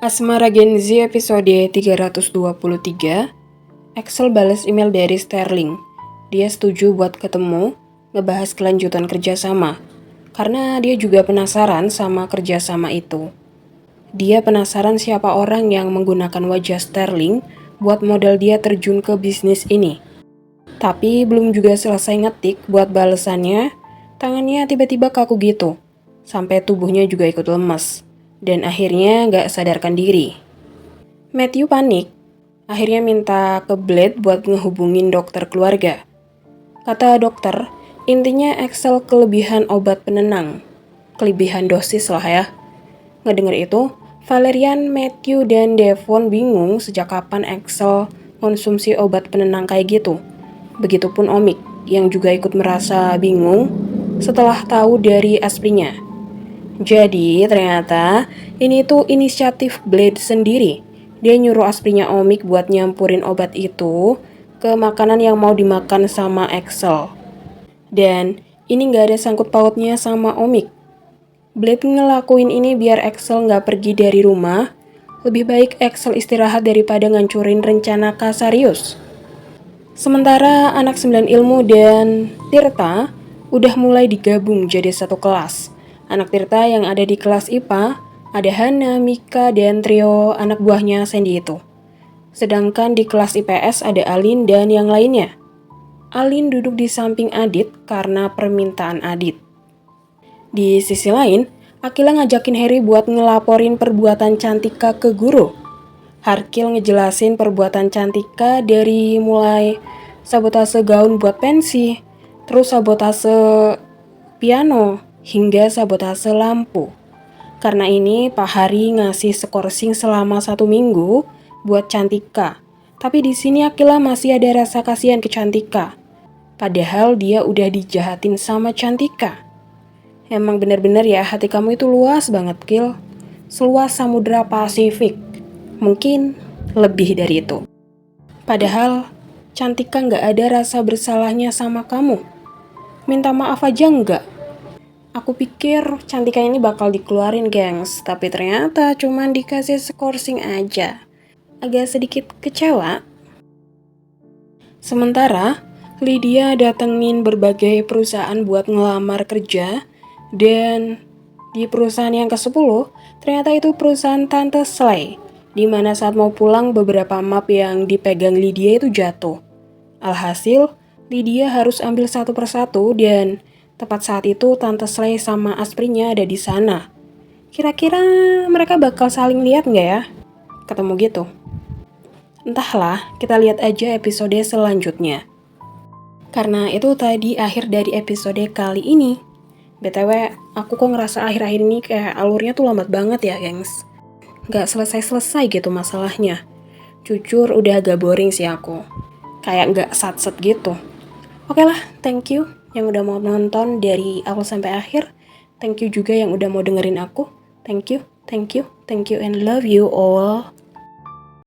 Asmara Gen Z episode 323. Axel balas email dari Sterling. Dia setuju buat ketemu, ngebahas kelanjutan kerjasama. Karena dia juga penasaran sama kerjasama itu. Dia penasaran siapa orang yang menggunakan wajah Sterling buat modal dia terjun ke bisnis ini. Tapi belum juga selesai ngetik buat balasannya, tangannya tiba-tiba kaku gitu. Sampai tubuhnya juga ikut lemes. Dan akhirnya gak sadarkan diri. Matthew panik, akhirnya minta ke Blade buat ngehubungin dokter keluarga. Kata dokter, intinya Axel kelebihan obat penenang. Kelebihan dosis lah ya. Ngedenger itu, Valerian, Matthew, dan Devon bingung sejak kapan Axel konsumsi obat penenang kayak gitu. Begitupun Omik, yang juga ikut merasa bingung setelah tahu dari aslinya. Jadi ternyata ini tuh inisiatif Blade sendiri. Dia nyuruh asprinya Omik buat nyampurin obat itu ke makanan yang mau dimakan sama Axel. Dan ini gak ada sangkut pautnya sama Omik. Blade ngelakuin ini biar Axel gak pergi dari rumah. Lebih baik Axel istirahat daripada ngancurin rencana Kasarius. Sementara anak 9 ilmu dan Tirta udah mulai digabung jadi satu kelas. Anak Tirta yang ada di kelas IPA, ada Hana, Mika, dan trio anak buahnya Sandy itu. Sedangkan di kelas IPS ada Alin dan yang lainnya. Alin duduk di samping Adit karena permintaan Adit. Di sisi lain, Akila ngajakin Harry buat ngelaporin perbuatan Cantika ke guru. Harkil ngejelasin perbuatan Cantika dari mulai sabotase gaun buat pensi, terus sabotase piano, hingga sabotase lampu. Karena ini Pak Hari ngasih skorsing selama 1 minggu buat Cantika. Tapi di sini Akila masih ada rasa kasihan ke Cantika. Padahal dia udah dijahatin sama Cantika. Emang bener-bener ya hati kamu itu luas banget, Kil. Seluas Samudra Pasifik. Mungkin lebih dari itu. Padahal Cantika gak ada rasa bersalahnya sama kamu. Minta maaf aja enggak. Aku pikir Cantika ini bakal dikeluarin, gengs. Tapi ternyata cuman dikasih skorsing aja. Agak sedikit kecewa. Sementara, Lydia datengin berbagai perusahaan buat ngelamar kerja. Dan di perusahaan yang ke-10, ternyata itu perusahaan Tante Slay. Dimana saat mau pulang beberapa map yang dipegang Lydia itu jatuh. Alhasil, Lydia harus ambil satu persatu dan tepat saat itu Tante Slay sama asprinya ada di sana. Kira-kira mereka bakal saling lihat nggak ya? Ketemu gitu. Entahlah, kita lihat aja episode selanjutnya. Karena itu tadi akhir dari episode kali ini. BTW, aku kok ngerasa akhir-akhir ini kayak alurnya tuh lambat banget ya, gengs. Nggak selesai-selesai gitu masalahnya. Jujur udah agak boring sih aku. Kayak nggak sat-set gitu. Oke lah, thank you yang udah mau nonton dari awal sampai akhir. Thank you juga yang udah mau dengerin aku. Thank you, and love you all.